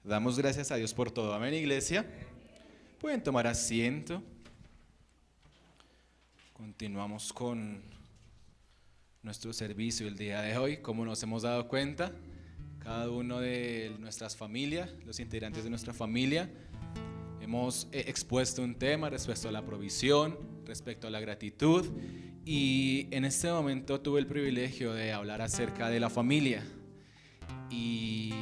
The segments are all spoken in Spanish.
Damos gracias a Dios por todo. Amén, iglesia. Pueden tomar asiento. Continuamos con nuestro servicio el día de hoy. Como nos hemos dado cuenta, cada uno de nuestras familias, los integrantes de nuestra familia, hemos expuesto un tema respecto a la provisión, respecto a la gratitud, y en este momento tuve el privilegio de hablar acerca de la familia. Y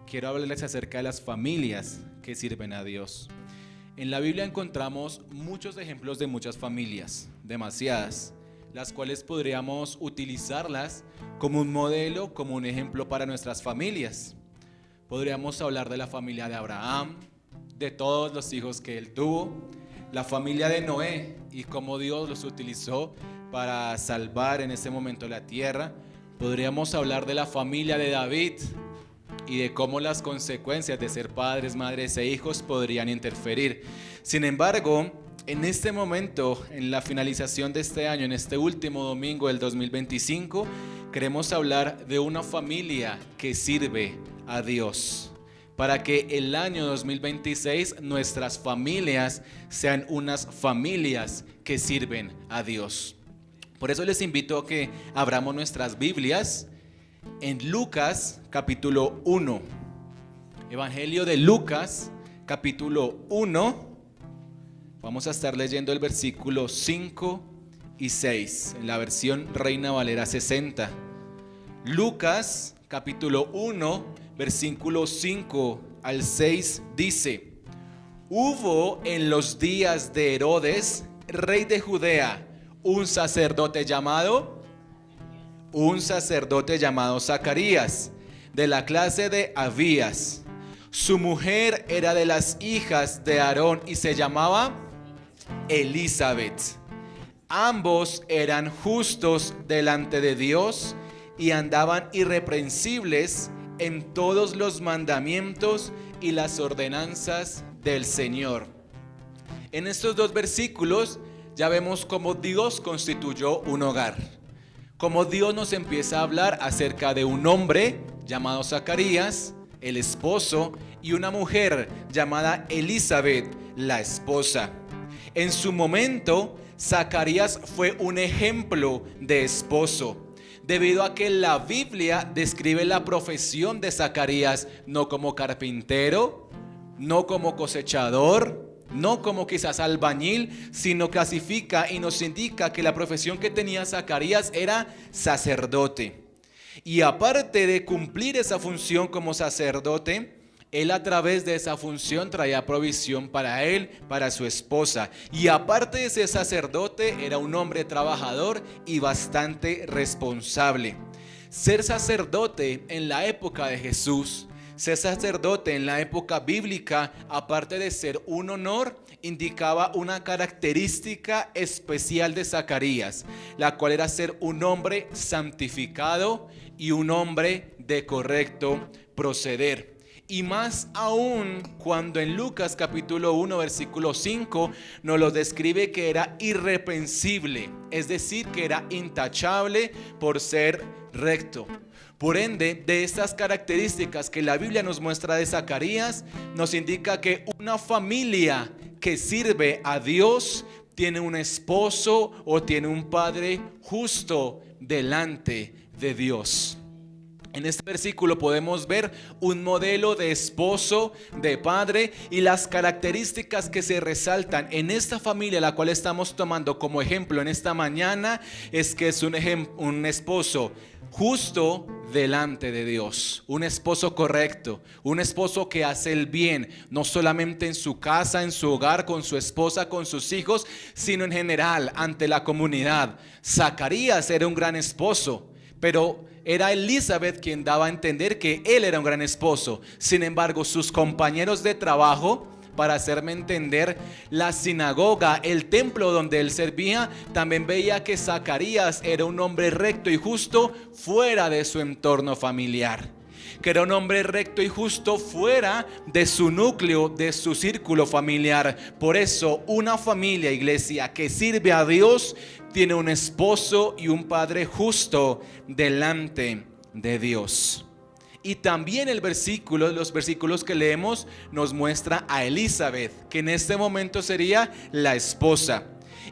quiero hablarles acerca de las familias que sirven a Dios. En la Biblia encontramos muchos ejemplos de muchas familias, demasiadas, las cuales podríamos utilizarlas como un modelo, como un ejemplo para nuestras familias. Podríamos hablar de la familia de Abraham, de todos los hijos que él tuvo, la familia de Noé y cómo Dios los utilizó para salvar en ese momento la tierra. Podríamos hablar de la familia de David y de cómo las consecuencias de ser padres, madres e hijos podrían interferir. Sin embargo, en este momento, en la finalización de este año, en este último domingo del 2025, queremos hablar de una familia que sirve a Dios, para que el año 2026 nuestras familias sean unas familias que sirven a Dios. Por eso les invito a que abramos nuestras Biblias en Lucas capítulo 1. Evangelio de Lucas capítulo 1. Vamos a estar leyendo el versículo 5 y 6 en la versión Reina Valera 60. Lucas capítulo 1, versículo 5 al 6 dice: Hubo en los días de Herodes, rey de Judea, un sacerdote llamado Zacarías, de la clase de Abías. Su mujer era de las hijas de Aarón y se llamaba Elizabeth. Ambos eran justos delante de Dios y andaban irreprensibles en todos los mandamientos y las ordenanzas del Señor. En estos dos versículos ya vemos cómo Dios constituyó un hogar, cómo Dios nos empieza a hablar acerca de un hombre llamado Zacarías, el esposo, y una mujer llamada Elizabeth, la esposa. En su momento, Zacarías fue un ejemplo de esposo, debido a que la Biblia describe la profesión de Zacarías no como carpintero, no como cosechador, no como quizás albañil, sino clasifica y nos indica que la profesión que tenía Zacarías era sacerdote. Y aparte de cumplir esa función como sacerdote, él a través de esa función traía provisión para él, para su esposa. Y aparte de ser sacerdote, era un hombre trabajador y bastante responsable. Ser sacerdote en la época de Jesús, ser sacerdote en la época bíblica, aparte de ser un honor, indicaba una característica especial de Zacarías, la cual era ser un hombre santificado y un hombre de correcto proceder. Y más aún cuando en Lucas capítulo 1 versículo 5 nos lo describe que era irreprensible, es decir, que era intachable por ser recto. Por ende, de estas características que la Biblia nos muestra de Zacarías, nos indica que una familia que sirve a Dios tiene un esposo o tiene un padre justo delante de Dios. En este versículo podemos ver un modelo de esposo, de padre, y las características que se resaltan en esta familia, la cual estamos tomando como ejemplo en esta mañana, es que es un esposo justo delante de Dios, un esposo correcto, un esposo que hace el bien, no solamente en su casa, en su hogar, con su esposa, con sus hijos, sino en general ante la comunidad. Zacarías era un gran esposo, pero era Elizabeth quien daba a entender que él era un gran esposo. Sin embargo, sus compañeros de trabajo, para hacerme entender, la sinagoga, el templo donde él servía, también veía que Zacarías era un hombre recto y justo fuera de su entorno familiar, que era un hombre recto y justo fuera de su núcleo, de su círculo familiar. Por eso, una familia, iglesia, que sirve a Dios tiene un esposo y un padre justo delante de Dios. Y también los versículos que leemos nos muestra a Elizabeth, que en este momento sería la esposa.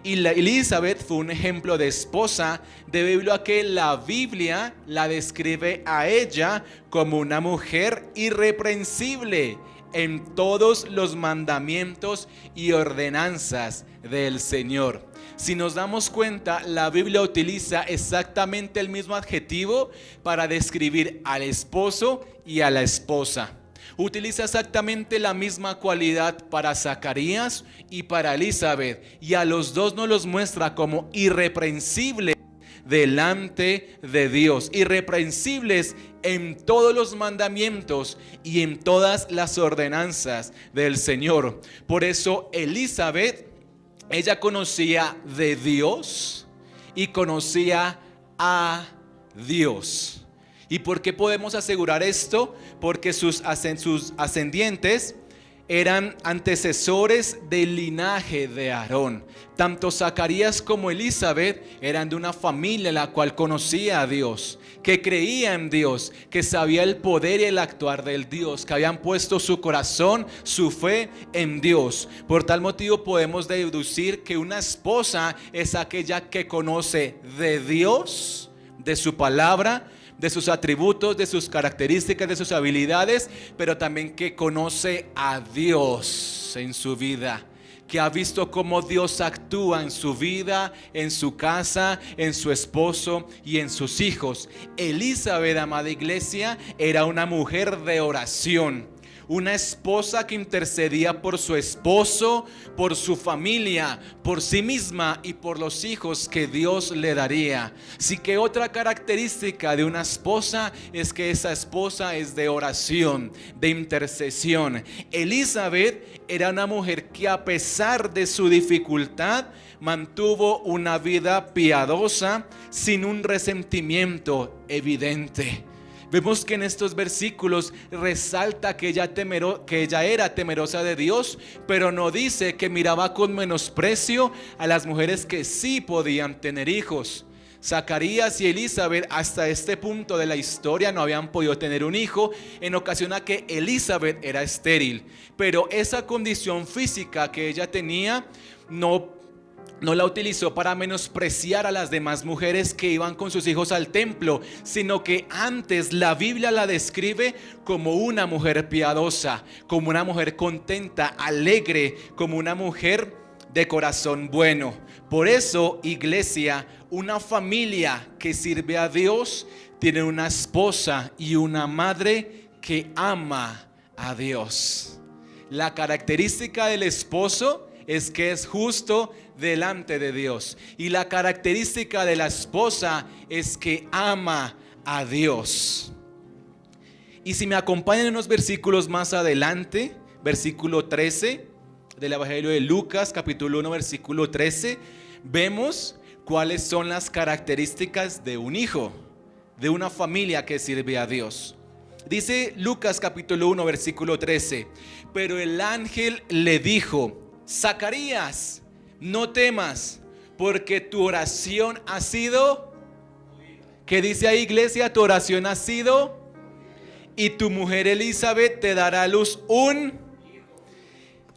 Y Elizabeth fue un ejemplo de esposa debido a que la Biblia la describe a ella como una mujer irreprensible en todos los mandamientos y ordenanzas del Señor. Si nos damos cuenta, la Biblia utiliza exactamente el mismo adjetivo para describir al esposo y a la esposa. Utiliza exactamente la misma cualidad para Zacarías y para Elizabeth, y a los dos nos los muestra como irreprensibles delante de Dios, irreprensibles en todos los mandamientos y en todas las ordenanzas del Señor. Por eso Elizabeth, ella conocía de Dios y conocía a Dios. ¿Y por qué podemos asegurar esto? Porque sus ascendientes eran antecesores del linaje de Aarón. Tanto Zacarías como Elizabeth eran de una familia la cual conocía a Dios, que creía en Dios, que sabía el poder y el actuar del Dios, que habían puesto su corazón, su fe en Dios. Por tal motivo podemos deducir que una esposa es aquella que conoce de Dios, de su palabra, de sus atributos, de sus características, de sus habilidades, pero también que conoce a Dios en su vida, que ha visto cómo Dios actúa en su vida, en su casa, en su esposo y en sus hijos. Elizabeth, amada iglesia, era una mujer de oración. Una esposa que intercedía por su esposo, por su familia, por sí misma y por los hijos que Dios le daría. Así que otra característica de una esposa es que esa esposa es de oración, de intercesión. Elizabeth era una mujer que, a pesar de su dificultad, mantuvo una vida piadosa sin un resentimiento evidente. Vemos que en estos versículos resalta que ella era temerosa de Dios, pero no dice que miraba con menosprecio a las mujeres que sí podían tener hijos. Zacarías y Elizabeth hasta este punto de la historia no habían podido tener un hijo, en ocasión a que Elizabeth era estéril. Pero esa condición física que ella tenía no la utilizó para menospreciar a las demás mujeres que iban con sus hijos al templo, sino que antes la Biblia la describe como una mujer piadosa, como una mujer contenta, alegre, como una mujer de corazón bueno. Por eso, iglesia, una familia que sirve a Dios tiene una esposa y una madre que ama a Dios. La característica del esposo es que es justo delante de Dios, y la característica de la esposa es que ama a Dios. Y si me acompañan en unos versículos más adelante, versículo 13 del Evangelio de Lucas, capítulo 1, versículo 13, vemos cuáles son las características de un hijo, de una familia que sirve a Dios. Dice Lucas capítulo 1, versículo 13: pero el ángel le dijo: Zacarías, no temas, porque tu oración ha sido, ¿qué dice ahí, iglesia? Tu oración ha sido, y tu mujer Elizabeth te dará a luz un,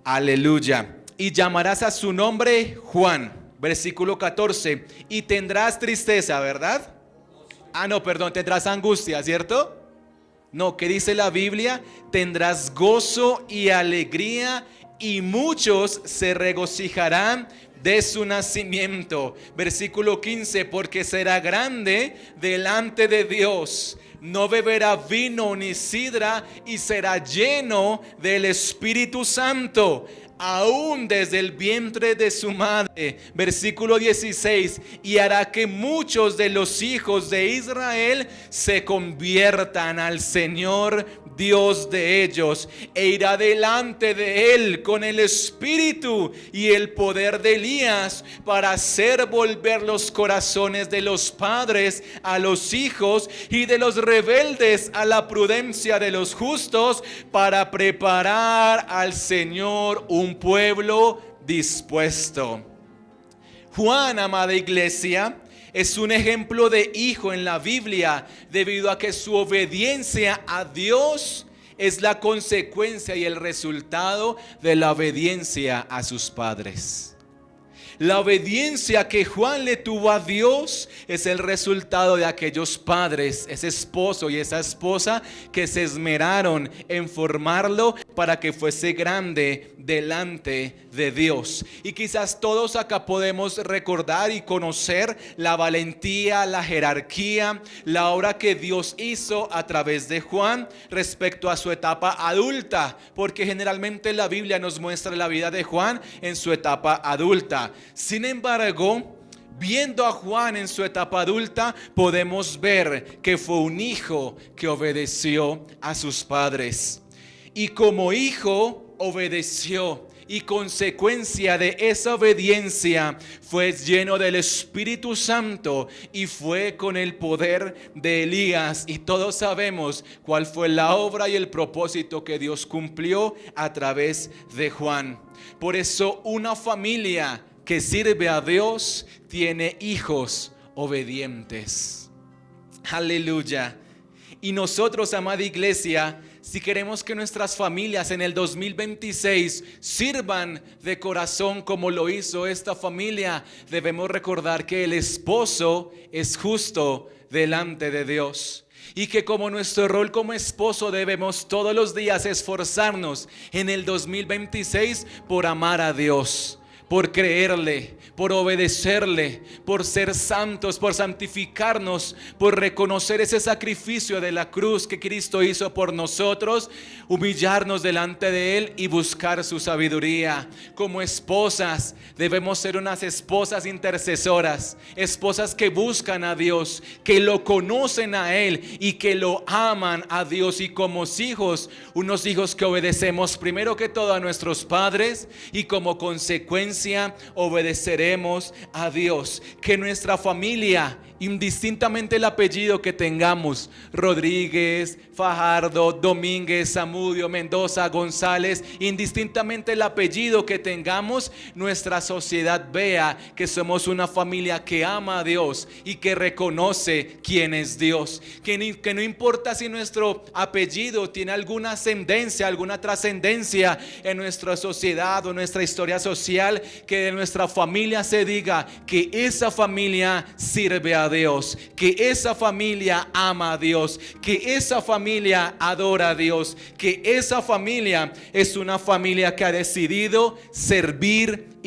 aleluya, y llamarás a su nombre Juan. Versículo 14, y tendrás tristeza, ¿verdad? No, perdón, tendrás angustia, ¿cierto? No, ¿qué dice la Biblia? Tendrás gozo y alegría, y muchos se regocijarán de su nacimiento. Versículo 15, porque será grande delante de Dios, no beberá vino ni sidra, y será lleno del Espíritu Santo, aún desde el vientre de su madre. Versículo 16, y hará que muchos de los hijos de Israel se conviertan al Señor Dios de ellos, e irá delante de él con el espíritu y el poder de Elías, para hacer volver los corazones de los padres a los hijos, y de los rebeldes a la prudencia de los justos, para preparar al Señor un pueblo dispuesto. Juan, amada iglesia, es un ejemplo de hijo en la Biblia debido a que su obediencia a Dios es la consecuencia y el resultado de la obediencia a sus padres. La obediencia que Juan le tuvo a Dios es el resultado de aquellos padres, ese esposo y esa esposa que se esmeraron en formarlo para que fuese grande delante de Dios. Y quizás todos acá podemos recordar y conocer la valentía, la jerarquía, la obra que Dios hizo a través de Juan respecto a su etapa adulta, porque generalmente la Biblia nos muestra la vida de Juan en su etapa adulta. Sin embargo, viendo a Juan en su etapa adulta, podemos ver que fue un hijo que obedeció a sus padres. Y como hijo obedeció, y consecuencia de esa obediencia fue lleno del Espíritu Santo y fue con el poder de Elías. Y todos sabemos cuál fue la obra y el propósito que Dios cumplió a través de Juan. Por eso una familia que sirve a Dios tiene hijos obedientes. Aleluya. Y nosotros, amada iglesia, si queremos que nuestras familias en el 2026 sirvan de corazón como lo hizo esta familia, debemos recordar que el esposo es justo delante de Dios. Y que como nuestro rol como esposo debemos todos los días esforzarnos en el 2026 por amar a Dios, por creerle, por obedecerle, por ser santos, por santificarnos, por reconocer ese sacrificio de la cruz que Cristo hizo por nosotros, humillarnos delante de Él y buscar su sabiduría. Como esposas debemos ser unas esposas intercesoras, esposas que buscan a Dios, que lo conocen a Él y que lo aman a Dios. Y como hijos, unos hijos que obedecemos primero que todo a nuestros padres y como consecuencia obedeceremos a Dios. Que nuestra familia, indistintamente el apellido que tengamos, Rodríguez, Fajardo, Domínguez, Zamudio, Mendoza, González, indistintamente el apellido que tengamos, nuestra sociedad vea que somos una familia que ama a Dios y que reconoce quién es Dios. Que no importa si nuestro apellido tiene alguna ascendencia, alguna trascendencia en nuestra sociedad o nuestra historia social, que de nuestra familia se diga que esa familia sirve a Dios, que esa familia ama a Dios, que esa familia adora a Dios, que esa familia es una familia que ha decidido servir